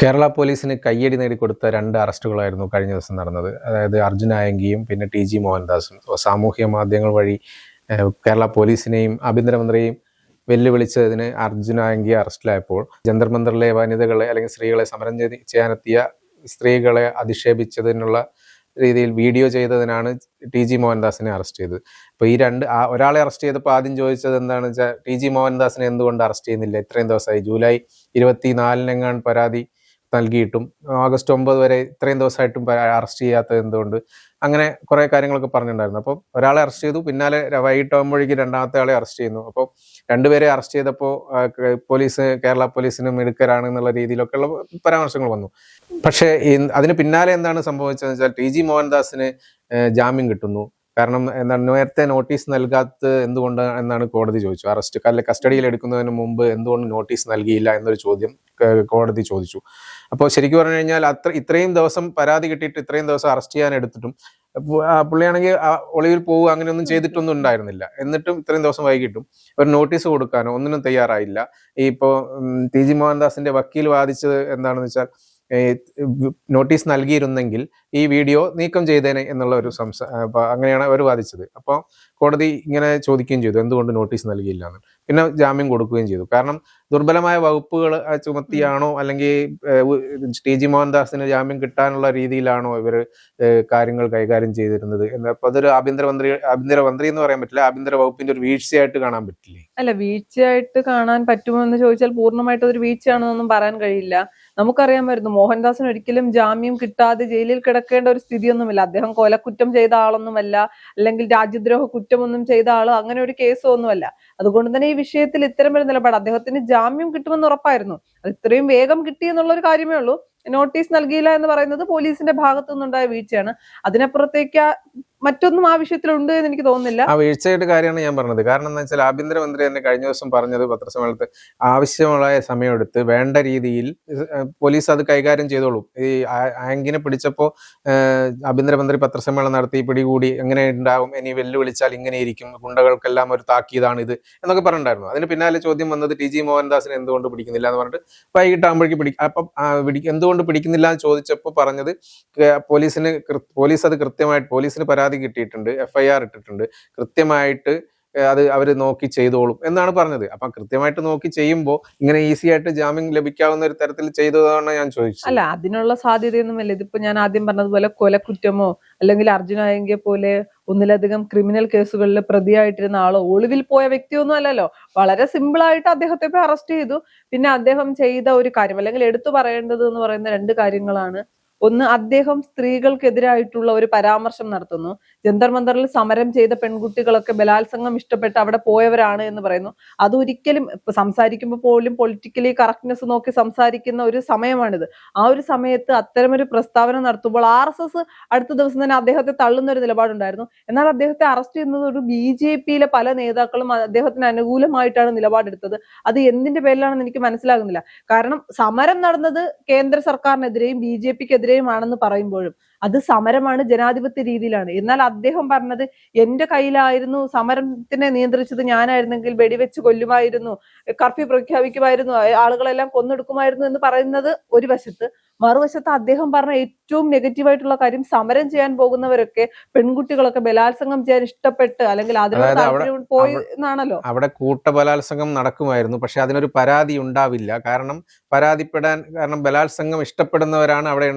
കേരള പോലീസിന് കയ്യടി നേടിക്കൊടുത്ത 2 അറസ്റ്റുകളായിരുന്നു കഴിഞ്ഞ ദിവസം നടന്നത്. അതായത് അർജുൻ ആയങ്കിയും പിന്നെ ടി.ജി. മോഹൻദാസും. സാമൂഹ്യ മാധ്യമങ്ങൾ വഴി കേരള പോലീസിനെയും ആഭ്യന്തരമന്ത്രിയെയും വെല്ലുവിളിച്ചതിന് അർജുൻ ആയങ്കി അറസ്റ്റിലായപ്പോൾ ജന്തർ മന്ദറിലെ വനിതകളെ അല്ലെങ്കിൽ സ്ത്രീകളെ സമരം ചെയ്യാനെത്തിയ സ്ത്രീകളെ അധിക്ഷേപിച്ചതിനുള്ള രീതിയിൽ വീഡിയോ ചെയ്തതിനാണ് ടി.ജി. മോഹൻദാസിനെ അറസ്റ്റ് ചെയ്തത്. അപ്പോൾ ഈ ഒരാളെ അറസ്റ്റ് ചെയ്തപ്പോൾ ആദ്യം ചോദിച്ചത് എന്താണെന്ന് വെച്ചാൽ ടി.ജി. മോഹൻദാസിനെ എന്തുകൊണ്ട് അറസ്റ്റ് ചെയ്യുന്നില്ല, ഇത്രയും ദിവസമായി, ജൂലൈ 24-നെങ്ങാണ്ട് പരാതി നൽകിയിട്ടും ഓഗസ്റ്റ് 9 വരെ ഇത്രയും ദിവസമായിട്ടും അറസ്റ്റ് ചെയ്യാത്തത് എന്തുകൊണ്ട്, അങ്ങനെ കുറേ കാര്യങ്ങളൊക്കെ പറഞ്ഞിട്ടുണ്ടായിരുന്നു. അപ്പോൾ ഒരാളെ അറസ്റ്റ് ചെയ്തു, പിന്നാലെ വൈകിട്ടാകുമ്പോഴേക്കും രണ്ടാമത്തെ ആളെ അറസ്റ്റ് ചെയ്യുന്നു. അപ്പോൾ രണ്ടുപേരെ അറസ്റ്റ് ചെയ്തപ്പോൾ കേരള പോലീസിന് മിടുക്കരാണെന്നുള്ള രീതിയിലൊക്കെയുള്ള പരാമർശങ്ങൾ വന്നു. പക്ഷേ അതിന് പിന്നാലെ എന്താണ് സംഭവിച്ചതെന്ന് വെച്ചാൽ ടി.ജി. മോഹൻദാസിന് ജാമ്യം കിട്ടുന്നു. കാരണം എന്താണ്, നേരത്തെ നോട്ടീസ് നൽകാത്തത് എന്തുകൊണ്ട് എന്നാണ് കോടതി ചോദിച്ചു. കസ്റ്റഡിയിൽ എടുക്കുന്നതിന് മുമ്പ് എന്തുകൊണ്ട് നോട്ടീസ് നൽകിയില്ല എന്നൊരു ചോദ്യം കോടതി ചോദിച്ചു. അപ്പോൾ ശരിക്കും പറഞ്ഞു കഴിഞ്ഞാൽ ഇത്രയും ദിവസം പരാതി കിട്ടിയിട്ട് ഇത്രയും ദിവസം അറസ്റ്റ് ചെയ്യാൻ എടുത്തിട്ടും പുള്ളിയാണെങ്കിൽ ഒളിവിൽ പോവുക അങ്ങനെയൊന്നും ചെയ്തിട്ടൊന്നും ഉണ്ടായിരുന്നില്ല. എന്നിട്ടും ഇത്രയും ദിവസം വൈകിട്ടും ഒരു നോട്ടീസ് കൊടുക്കാനോ ഒന്നിനും തയ്യാറായില്ല. ഇപ്പോൾ ടി.ജി. മോഹൻദാസിന്റെ വക്കീൽ വാദിച്ചത് എന്താണെന്ന് വെച്ചാൽ, നോട്ടീസ് നൽകിയിരുന്നെങ്കിൽ ഈ വീഡിയോ നീക്കം ചെയ്തേനെ എന്നുള്ള ഒരു അങ്ങനെയാണ് അവർ വാദിച്ചത്. അപ്പോൾ കോടതി ഇങ്ങനെ ചോദിക്കുകയും ചെയ്തു, എന്തുകൊണ്ട് നോട്ടീസ് നൽകിയില്ല എന്ന്. പിന്നെ ജാമ്യം കൊടുക്കുകയും ചെയ്തു. കാരണം ദുർബലമായ വകുപ്പുകൾ ചുമത്തിയാണോ അല്ലെങ്കിൽ ടി.ജി. മോഹൻദാസിന് ജാമ്യം കിട്ടാനുള്ള രീതിയിലാണോ ഇവർ കാര്യങ്ങൾ കൈകാര്യം ചെയ്തിരുന്നത്? അപ്പോൾ അതൊരു ആഭ്യന്തരമന്ത്രി എന്ന് പറയാൻ പറ്റില്ല, ആഭ്യന്തര വകുപ്പിന്റെ ഒരു വീഴ്ചയായിട്ട് കാണാൻ പറ്റില്ലേ? അല്ല, വീഴ്ചയായിട്ട് കാണാൻ പറ്റുമോ എന്ന് ചോദിച്ചാൽ പൂർണ്ണമായിട്ട് ഒരു വീഴ്ചയാണെന്നൊന്നും പറയാൻ കഴിയില്ല. നമുക്കറിയാമായിരുന്നു മോഹൻദാസിന് ഒരിക്കലും ജാമ്യം കിട്ടാതെ ജയിലിൽ കിടക്കേണ്ട ഒരു സ്ഥിതിയൊന്നുമില്ല. അദ്ദേഹം കൊലക്കുറ്റം ചെയ്ത ആളൊന്നുമല്ല, അല്ലെങ്കിൽ രാജ്യദ്രോഹ കുറ്റമൊന്നും ചെയ്ത ആളോ അങ്ങനെ ഒരു കേസോ ഒന്നുമല്ല. അതുകൊണ്ട് തന്നെ ഈ വിഷയത്തിൽ ഇത്തരം ഒരു നിലപാട്, അദ്ദേഹത്തിന് ജാമ്യം കിട്ടുമെന്ന് ഉറപ്പായിരുന്നു. അത് ഇത്രയും വേഗം കിട്ടി എന്നുള്ള ഒരു കാര്യമേ ഉള്ളൂ. നോട്ടീസ് നൽകിയില്ല എന്ന് പറയുന്നത് പോലീസിന്റെ ഭാഗത്തു നിന്നുണ്ടായ വീഴ്ചയാണ്. അതിനപ്പുറത്തേക്ക് മറ്റൊന്നും ആ വിഷയത്തിലുണ്ട് എന്ന് എനിക്ക് തോന്നുന്നില്ല. ആ വീഴ്ചയുടെ കാര്യമാണ് ഞാൻ പറഞ്ഞത്. കാരണം എന്താ വെച്ചാൽ ആഭ്യന്തരമന്ത്രി തന്നെ കഴിഞ്ഞ ദിവസം പറഞ്ഞത് പത്രസമ്മേളനത്തിൽ, ആവശ്യമുള്ള സമയമെടുത്ത് വേണ്ട രീതിയിൽ പോലീസ് അത് കൈകാര്യം ചെയ്തോളും. ഈ ആങ്കിനെ പിടിച്ചപ്പോൾ ആഭ്യന്തരമന്ത്രി പത്രസമ്മേളനം നടത്തി പിടികൂടി എങ്ങനെ ഉണ്ടാവും, ഇനി വെല്ലുവിളിച്ചാൽ ഇങ്ങനെ ഇരിക്കും, ഗുണ്ടകൾക്കെല്ലാം ഒരു താക്കീതാണ് ഇത് എന്നൊക്കെ പറഞ്ഞിട്ടുണ്ടായിരുന്നു. അതിന് പിന്നാലെ ചോദ്യം വന്നത് ടി.ജി. മോഹൻദാസിനെ എന്തുകൊണ്ട് പിടിക്കുന്നില്ല എന്ന് പറഞ്ഞിട്ട് വൈകിട്ടാകുമ്പോഴേക്ക് അപ്പം എന്തുകൊണ്ട് പിടിക്കുന്നില്ല എന്ന് ചോദിച്ചപ്പോൾ പറഞ്ഞത്, പോലീസ് അത് കൃത്യമായിട്ട്, പോലീസിന് പരാതി കിട്ടിയിട്ടുണ്ട്, FIR ഇട്ടിട്ടുണ്ട്, കൃത്യമായിട്ട് അത് അവർ നോക്കി ചെയ്തോളും എന്നാണ് പറഞ്ഞത്. അപ്പൊ കൃത്യമായിട്ട് നോക്കി ചെയ്യുമ്പോൾ ഇങ്ങനെ ഈസി ആയിട്ട് ജാമ്യം ലഭിക്കാവുന്ന ഒരു തരത്തിൽ ചെയ്തതാണ് ഞാൻ ചോദിച്ചത്. അല്ല, അതിനുള്ള സാധ്യതയൊന്നുമില്ല. ഇതിപ്പോ ഞാൻ ആദ്യം പറഞ്ഞതുപോലെ കൊലക്കുറ്റമോ അല്ലെങ്കിൽ അർജുൻ ആയങ്കിയെ പോലെ ഒന്നിലധികം ക്രിമിനൽ കേസുകളിൽ പ്രതിയായിട്ടിരുന്ന ആളോ ഒളിവിൽ പോയ വ്യക്തിയൊന്നും അല്ലല്ലോ. വളരെ സിമ്പിൾ ആയിട്ട് അദ്ദേഹത്തെ അറസ്റ്റ് ചെയ്തു. പിന്നെ അദ്ദേഹം ചെയ്ത ഒരു കാര്യം, അല്ലെങ്കിൽ എടുത്തു പറയേണ്ടത് എന്ന് പറയുന്ന 2 കാര്യങ്ങളാണ്. ഒന്ന്, അദ്ദേഹം സ്ത്രീകൾക്കെതിരായിട്ടുള്ള ഒരു പരാമർശം നടത്തുന്നു. ജന്തർ മന്ദറിൽ സമരം ചെയ്ത പെൺകുട്ടികളൊക്കെ ബലാത്സംഗം ഇഷ്ടപ്പെട്ട് അവിടെ പോയവരാണ് എന്ന് പറയുന്നു. അതൊരിക്കലും സംസാരിക്കുമ്പോൾ പോലും പൊളിറ്റിക്കലി കറക്റ്റ്നെസ് നോക്കി സംസാരിക്കുന്ന ഒരു സമയമാണിത്. ആ ഒരു സമയത്ത് അത്തരമൊരു പ്രസ്താവന നടത്തുമ്പോൾ RSS അടുത്ത ദിവസം തന്നെ അദ്ദേഹത്തെ തള്ളുന്ന ഒരു നിലപാടുണ്ടായിരുന്നു. എന്നാൽ അദ്ദേഹത്തെ അറസ്റ്റ് ചെയ്യുന്നത് ഒരു BJPയിലെ പല നേതാക്കളും അദ്ദേഹത്തിന് അനുകൂലമായിട്ടാണ് നിലപാടെടുത്തത്. അത് എന്തിന്റെ പേരിലാണെന്ന് എനിക്ക് മനസ്സിലാകുന്നില്ല. കാരണം സമരം നടന്നത് കേന്ദ്ര സർക്കാരിനെതിരെയും BJPക്കെതിരെയും ആണെന്ന് പറയുമ്പോഴും അത് സമരമാണ്, ജനാധിപത്യ രീതിയിലാണ്. എന്നാൽ അദ്ദേഹം പറഞ്ഞത്, എന്റെ കയ്യിലായിരുന്നു, സമരത്തിനെ നിയന്ത്രിച്ചത് ഞാനായിരുന്നെങ്കിൽ വെടിവെച്ച് കൊല്ലുമായിരുന്നു, കർഫ്യൂ പ്രഖ്യാപിക്കുമായിരുന്നു, ആളുകളെല്ലാം കൊന്നെടുക്കുമായിരുന്നു എന്ന് പറയുന്നത് ഒരു വശത്ത്. മറുവശത്ത് അദ്ദേഹം പറഞ്ഞ ഏറ്റവും നെഗറ്റീവായിട്ടുള്ള കാര്യം, സമരം ചെയ്യാൻ പോകുന്നവരൊക്കെ പെൺകുട്ടികളൊക്കെ ബലാത്സംഗം ചെയ്യാൻ ഇഷ്ടപ്പെട്ട് അല്ലെങ്കിൽ അതിനോട് പോയി എന്നാണല്ലോ. അവിടെ കൂട്ടബലാത്സംഗം നടക്കുമായിരുന്നു, പക്ഷെ അതിനൊരു പരാതി ഉണ്ടാവില്ല. കാരണം ബലാത്സംഗം ഇഷ്ടപ്പെടുന്നവരാണ് അവിടെ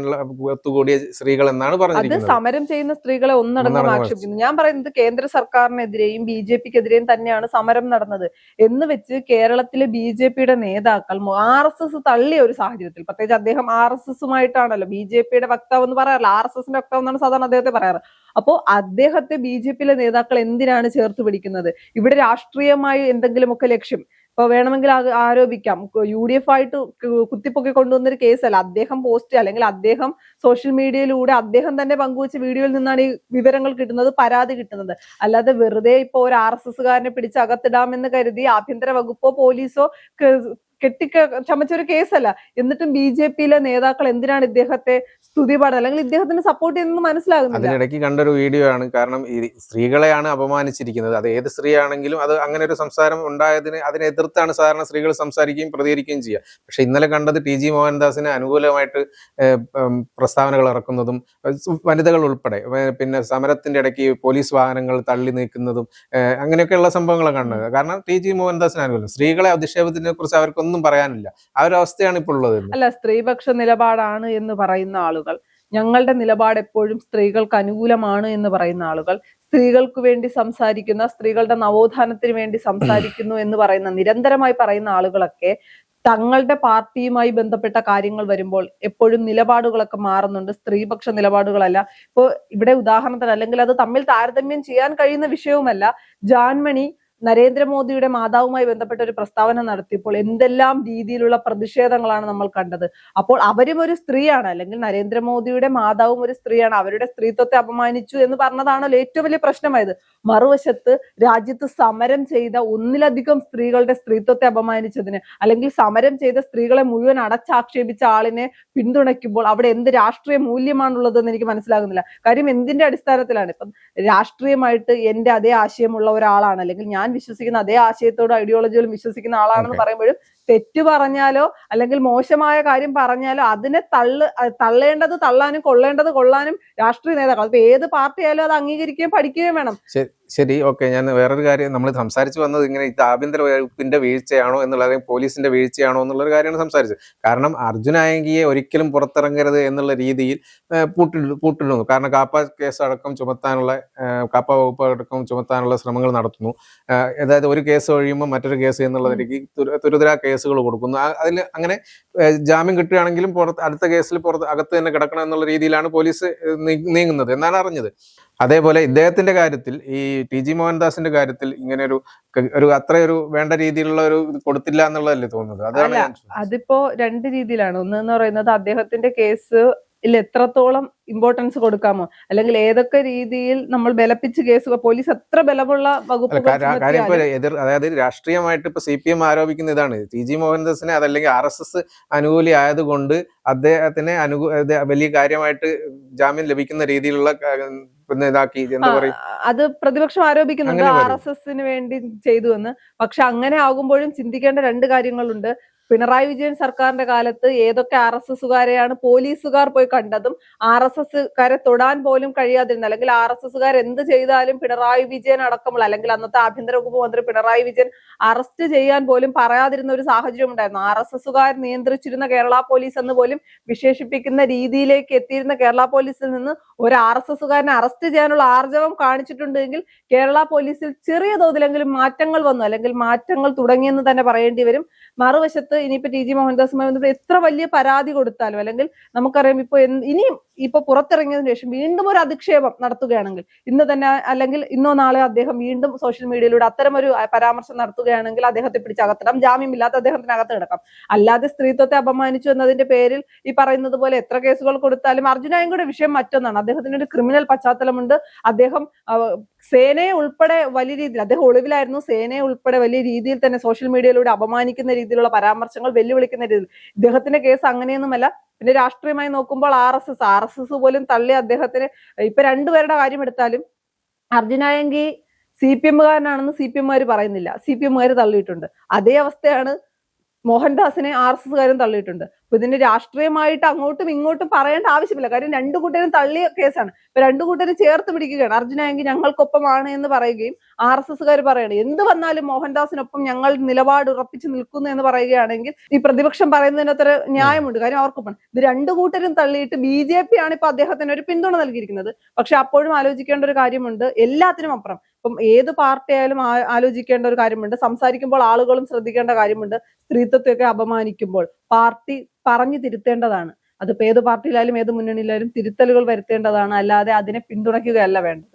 ഒത്തുകൂടിയ സ്ത്രീകൾ എന്നാണ് പറഞ്ഞിരിക്കുന്നത്. അത് സമരം ചെയ്യുന്ന സ്ത്രീകളെ ഒന്നടങ്കം ആക്ഷേപിക്കുന്നു. ഞാൻ പറയുന്നത് കേന്ദ്ര സർക്കാരിനെതിരെയും BJPക്കെതിരെയും തന്നെയാണ് സമരം നടന്നത് എന്ന് വെച്ച് കേരളത്തിലെ BJPയുടെ നേതാക്കൾ RSS തള്ളിയ ഒരു സാഹചര്യത്തിൽ, പ്രത്യേകിച്ച് അദ്ദേഹം RSSുമായിട്ടാണല്ലോ BJPയുടെ വക്താവ് എന്ന് പറയാറില്ല, RSSന്റെ വക്താവ് എന്നാണ് സാധാരണ അദ്ദേഹത്തെ പറയാറ്. അപ്പോ അദ്ദേഹത്തെ BJPയിലെ നേതാക്കൾ എന്തിനാണ് ചേർത്ത് പിടിക്കുന്നത്? ഇവിടെ രാഷ്ട്രീയമായി എന്തെങ്കിലുമൊക്കെ ലക്ഷ്യം ഇപ്പൊ വേണമെങ്കിൽ ആരോപിക്കാം. UDF ആയിട്ട് കുത്തിപ്പൊക്കി കൊണ്ടുവന്നൊരു കേസല്ല. അദ്ദേഹം പോസ്റ്റ് അല്ലെങ്കിൽ അദ്ദേഹം സോഷ്യൽ മീഡിയയിലൂടെ അദ്ദേഹം തന്നെ പങ്കുവച്ച വീഡിയോയിൽ നിന്നാണ് ഈ വിവരങ്ങൾ കിട്ടുന്നത്, പരാതി കിട്ടുന്നത്. അല്ലാതെ വെറുതെ ഇപ്പൊ ഒരു RSSകാരനെ പിടിച്ച് അകത്തിടാമെന്ന് കരുതി ആഭ്യന്തര വകുപ്പോ പോലീസോ ചമച്ച ഒരു കേസല്ല. എന്നിട്ടും BJP-യിലെ നേതാക്കൾ എന്തിനാണ് ഇദ്ദേഹത്തെ സ്തുതി പാടുന്നത് അല്ലെങ്കിൽ ഇദ്ദേഹത്തിന് സപ്പോർട്ട് ചെയ്യുന്നത് മനസ്സിലാകുന്നില്ല. അതിനിടയ്ക്ക് കണ്ടൊരു വീഡിയോ ആണ്. കാരണം ഈ സ്ത്രീകളെയാണ് അപമാനിച്ചിരിക്കുന്നത്. അത് ഏത് സ്ത്രീയാണെങ്കിലും അത് അങ്ങനെ ഒരു സംസാരം ഉണ്ടായതിന് അതിനെ എതിർത്താണ് സാധാരണ സ്ത്രീകൾ സംസാരിക്കുകയും പ്രതികരിക്കുകയും ചെയ്യുക. പക്ഷെ ഇന്നലെ കണ്ടത് TG മോഹൻദാസിന് അനുകൂലമായിട്ട് പ്രസ്താവനകൾ ഇറക്കുന്നതും വനിതകൾ ഉൾപ്പെടെ പിന്നെ സമരത്തിന്റെ ഇടയ്ക്ക് പോലീസ് വാഹനങ്ങൾ തള്ളി നീക്കുന്നതും അങ്ങനെയൊക്കെയുള്ള സംഭവങ്ങളാണ് കണ്ടത്. കാരണം TG മോഹൻദാസിന് അനുകൂലം, സ്ത്രീകളെ അധിക്ഷേപത്തിനെ കുറിച്ച് അവർക്കൊന്നും പറയാനില്ല. ആ ഒരു അവസ്ഥയാണ് ഇപ്പോൾ ഉള്ളത്. അല്ല, സ്ത്രീപക്ഷ നിലപാടാണ് എന്ന് പറയുന്ന ആളുകൾ, ഞങ്ങളുടെ നിലപാട് എപ്പോഴും സ്ത്രീകൾക്ക് അനുകൂലമാണ് എന്ന് പറയുന്ന ആളുകൾ, സ്ത്രീകൾക്ക് വേണ്ടി സംസാരിക്കുന്ന, സ്ത്രീകളുടെ നവോത്ഥാനത്തിന് വേണ്ടി സംസാരിക്കുന്നു എന്ന് പറയുന്ന, നിരന്തരമായി പറയുന്ന ആളുകളൊക്കെ തങ്ങളുടെ പാർട്ടിയുമായി ബന്ധപ്പെട്ട കാര്യങ്ങൾ വരുമ്പോൾ എപ്പോഴും നിലപാടുകളൊക്കെ മാറുന്നുണ്ട്. സ്ത്രീപക്ഷ നിലപാടുകളല്ല. ഇപ്പോ ഇവിടെ ഉദാഹരണത്തിന്, അല്ലെങ്കിൽ അത് തമ്മിൽ താരതമ്യം ചെയ്യാൻ കഴിയുന്ന വിഷയവുമല്ല, ജാൻമണി നരേന്ദ്രമോദിയുടെ മാതാവുമായി ബന്ധപ്പെട്ട ഒരു പ്രസ്താവന നടത്തിയപ്പോൾ എന്തെല്ലാം രീതിയിലുള്ള പ്രതിഷേധങ്ങളാണ് നമ്മൾ കണ്ടത്. അപ്പോൾ അവരും ഒരു സ്ത്രീയാണ്, അല്ലെങ്കിൽ നരേന്ദ്രമോദിയുടെ മാതാവും ഒരു സ്ത്രീയാണ്, അവരുടെ സ്ത്രീത്വത്തെ അപമാനിച്ചു എന്ന് പറഞ്ഞതാണല്ലോ ഏറ്റവും വലിയ പ്രശ്നമായത്. മറുവശത്ത് രാജ്യത്ത് സമരം ചെയ്ത ഒന്നിലധികം സ്ത്രീകളുടെ സ്ത്രീത്വത്തെ അപമാനിച്ചതിന്, അല്ലെങ്കിൽ സമരം ചെയ്ത സ്ത്രീകളെ മുഴുവൻ അടച്ചാക്ഷേപിച്ച ആളിനെ പിന്തുണയ്ക്കുമ്പോൾ അവിടെ എന്ത് രാഷ്ട്രീയ മൂല്യമാണുള്ളതെന്ന് എനിക്ക് മനസ്സിലാകുന്നില്ല. കാര്യം എന്തിന്റെ അടിസ്ഥാനത്തിലാണ്? ഇപ്പം രാഷ്ട്രീയമായിട്ട് എന്റെ അതേ ആശയമുള്ള ഒരാളാണ്, അല്ലെങ്കിൽ ഞാൻ വിശ്വസിക്കുന്ന അതേ ആശയത്തോടും ഐഡിയോളജിയിലും വിശ്വസിക്കുന്ന ആളാണെന്ന് പറയുമ്പോഴും തെറ്റ് പറഞ്ഞാലോ അല്ലെങ്കിൽ മോശമായ കാര്യം പറഞ്ഞാലോ അതിനെ തള്ളേണ്ടത് തള്ളാനും കൊള്ളേണ്ടത് കൊള്ളാനും രാഷ്ട്രീയ നേതാക്കൾ, അപ്പൊ ഏത് പാർട്ടി ആയാലും അത് അംഗീകരിക്കുകയും പഠിക്കുകയും വേണം. ശരി, ഓക്കെ. ഞാൻ വേറൊരു കാര്യം, നമ്മൾ സംസാരിച്ചു വന്നത് ഇങ്ങനെ ഇത് ആഭ്യന്തര വകുപ്പിന്റെ വീഴ്ചയാണോ എന്നുള്ള, അല്ലെങ്കിൽ പോലീസിന്റെ വീഴ്ചയാണോ എന്നുള്ളൊരു കാര്യമാണ് സംസാരിച്ചത്. കാരണം അർജുൻ ആയങ്കിയെ ഒരിക്കലും പുറത്തിറങ്ങരുത് എന്നുള്ള രീതിയിൽ പൂട്ടിടുന്നു. കാരണം കാപ്പ കേസ് അടക്കം ചുമത്താനുള്ള, കാപ്പ വകുപ്പ് അടക്കം ചുമത്താനുള്ള ശ്രമങ്ങൾ നടത്തുന്നു. അതായത് ഒരു കേസ് ഒഴിയുമ്പോൾ മറ്റൊരു കേസ് എന്നുള്ള രീതിക്ക് തുരിതരാ കേസുകൾ കൊടുക്കുന്നു. അതിൽ അങ്ങനെ ജാമ്യം കിട്ടുകയാണെങ്കിലും അടുത്ത കേസിൽ അകത്ത് തന്നെ കിടക്കണം എന്നുള്ള രീതിയിലാണ് പോലീസ് നീങ്ങുന്നത് എന്നാണ് അറിഞ്ഞത്. അതേപോലെ ഇദ്ദേഹത്തിന്റെ കാര്യത്തിൽ, ഈ TG മോഹൻദാസിന്റെ കാര്യത്തിൽ ഇങ്ങനെ ഒരു അത്രയൊരു വേണ്ട രീതിയിലുള്ള ഒരു കൊടുത്തില്ല എന്നുള്ളതല്ലേ തോന്നുന്നത്? അതാണ് അതിപ്പോ രണ്ട് രീതിയിലാണ്. ഒന്നെന്ന് പറയുന്നത് അദ്ദേഹത്തിന്റെ കേസ് എത്രത്തോളം ഇമ്പോർട്ടൻസ് കൊടുക്കാമോ, അല്ലെങ്കിൽ ഏതൊക്കെ രീതിയിൽ നമ്മൾ ബലപ്പിച്ച് കേസ്, പോലീസ് എത്ര ബലമുള്ള വകുപ്പുകൾ, അതായത് രാഷ്ട്രീയമായിട്ട് ഇപ്പൊ CPM ആരോപിക്കുന്ന ഇതാണ്, TG മോഹൻദാസിനെ അതല്ലെങ്കിൽ RSS അനുകൂലി ആയതുകൊണ്ട് അദ്ദേഹത്തിന് വലിയ കാര്യമായിട്ട് ജാമ്യം ലഭിക്കുന്ന രീതിയിലുള്ള ഇതാക്കി, എന്താ പറയും, അത് പ്രതിപക്ഷം ആരോപിക്കുന്നുണ്ട് RSS-ന് വേണ്ടി ചെയ്തു എന്ന്. പക്ഷെ അങ്ങനെ ആകുമ്പോഴും ചിന്തിക്കേണ്ട രണ്ട് കാര്യങ്ങളുണ്ട്. പിണറായി വിജയൻ സർക്കാരിന്റെ കാലത്ത് ഏതൊക്കെ RSS-കാരെയാണ് പോലീസുകാർ പോയി കണ്ടതും RSS-കാരെ തൊടാൻ പോലും കഴിയാതിരുന്ന, അല്ലെങ്കിൽ RSS-കാർ എന്ത് ചെയ്താലും പിണറായി വിജയൻ അടക്കമുള്ള, അല്ലെങ്കിൽ അന്നത്തെ ആഭ്യന്തര വകുപ്പ് മന്ത്രി പിണറായി വിജയൻ അറസ്റ്റ് ചെയ്യാൻ പോലും പറയാതിരുന്ന ഒരു സാഹചര്യം ഉണ്ടായിരുന്നു. RSS-കാർ നിയന്ത്രിച്ചിരുന്ന കേരള പോലീസ് എന്ന് പോലും വിശേഷിപ്പിക്കുന്ന രീതിയിലേക്ക് എത്തിയിരുന്ന കേരള പോലീസിൽ നിന്ന് ഒരു RSS-കാരനെ അറസ്റ്റ് ചെയ്യാനുള്ള ആർജവം കാണിച്ചിട്ടുണ്ടെങ്കിൽ കേരള പോലീസിൽ ചെറിയ തോതിലെങ്കിലും മാറ്റങ്ങൾ വന്നു, അല്ലെങ്കിൽ മാറ്റങ്ങൾ തുടങ്ങിയെന്ന് തന്നെ പറയേണ്ടി വരും. മറുവശത്ത് ഇനിയിപ്പോ TG മോഹൻദാസുമായി ബന്ധപ്പെട്ട് എത്ര വലിയ പരാതി കൊടുത്താലും, അല്ലെങ്കിൽ നമുക്കറിയാം ഇനിയും പുറത്തിറങ്ങിയതിനു ശേഷം വീണ്ടും ഒരു അധിക്ഷേപം നടത്തുകയാണെങ്കിൽ, ഇന്ന് തന്നെ അല്ലെങ്കിൽ ഇന്നോ നാളെ അദ്ദേഹം വീണ്ടും സോഷ്യൽ മീഡിയയിലൂടെ അത്തരം ഒരു പരാമർശം നടത്തുകയാണെങ്കിൽ അദ്ദേഹത്തെ പിടിച്ചകത്തിടാം, ജാമ്യമില്ലാത്ത അദ്ദേഹത്തിന് അകത്ത് കിടക്കാം. അല്ലാതെ സ്ത്രീത്വത്തെ അപമാനിച്ചു എന്നതിന്റെ പേരിൽ ഈ പറയുന്നത് പോലെ എത്ര കേസുകൾ കൊടുത്താലും, അർജുൻ ആയങ്കിയുടെ വിഷയം മറ്റൊന്നാണ്. അദ്ദേഹത്തിന് ഒരു ക്രിമിനൽ പശ്ചാത്തലമുണ്ട്. അദ്ദേഹം സേനയെ ഉൾപ്പെടെ വലിയ രീതിയിൽ, അദ്ദേഹം ഒളിവിലായിരുന്നു, സേനയെ ഉൾപ്പെടെ വലിയ രീതിയിൽ തന്നെ സോഷ്യൽ മീഡിയയിലൂടെ അപമാനിക്കുന്ന രീതിയിലുള്ള പരാമർശങ്ങൾ, വെല്ലുവിളിക്കുന്ന രീതിയിൽ. ഇദ്ദേഹത്തിന്റെ കേസ് അങ്ങനെയൊന്നുമല്ല. പിന്നെ രാഷ്ട്രീയമായി നോക്കുമ്പോൾ RSS പോലും തള്ളി അദ്ദേഹത്തിന്. ഇപ്പൊ രണ്ടുപേരുടെ കാര്യം എടുത്താലും, അർജുൻ ആയങ്കി CPM-കാരനാണെന്ന് CPM-കാർ പറയുന്നില്ല, CPM-കാർ തള്ളിയിട്ടുണ്ട്. അതേ അവസ്ഥയാണ് മോഹൻദാസിനെ RSS-കാരും തള്ളിയിട്ടുണ്ട്. അപ്പൊ ഇതിന് രാഷ്ട്രീയമായിട്ട് അങ്ങോട്ടും ഇങ്ങോട്ടും പറയേണ്ട ആവശ്യമില്ല. കാര്യം രണ്ടു കൂട്ടരും തള്ളിയ കേസാണ്. ഇപ്പൊ രണ്ടു കൂട്ടരും ചേർത്ത് പിടിക്കുകയാണ്. അർജുൻ ആയങ്കി ഞങ്ങൾക്കൊപ്പമാണ് എന്ന് പറയുകയും RSS-കാർ പറയണം എന്ത് വന്നാലും മോഹൻദാസിനൊപ്പം ഞങ്ങൾ നിലപാട് ഉറപ്പിച്ച് നിൽക്കുന്നു എന്ന് പറയുകയാണെങ്കിൽ ഈ പ്രതിപക്ഷം പറയുന്നതിന് അത്ര ന്യായമുണ്ട്. കാര്യം അവർക്കൊപ്പം ഇത് രണ്ടു കൂട്ടരും തള്ളിയിട്ട് BJP ആണ് ഇപ്പൊ അദ്ദേഹത്തിന് ഒരു പിന്തുണ നൽകിയിരിക്കുന്നത്. പക്ഷെ അപ്പോഴും ആലോചിക്കേണ്ട ഒരു കാര്യമുണ്ട്, എല്ലാത്തിനും അപ്പുറം ഇപ്പം ഏത് പാർട്ടി ആയാലും ആലോചിക്കേണ്ട ഒരു കാര്യമുണ്ട്, സംസാരിക്കുമ്പോൾ ആളുകളും ശ്രദ്ധിക്കേണ്ട കാര്യമുണ്ട്. സ്ത്രീത്വത്തെയൊക്കെ അപമാനിക്കുമ്പോൾ പാർട്ടി പറഞ്ഞു തിരുത്തേണ്ടതാണ്. അതിപ്പോ ഏത് പാർട്ടിയിലായാലും ഏത് മുന്നണിയിലായാലും തിരുത്തലുകൾ വരുത്തേണ്ടതാണ്, അല്ലാതെ അതിനെ പിന്തുണയ്ക്കുകയല്ല വേണ്ടത്.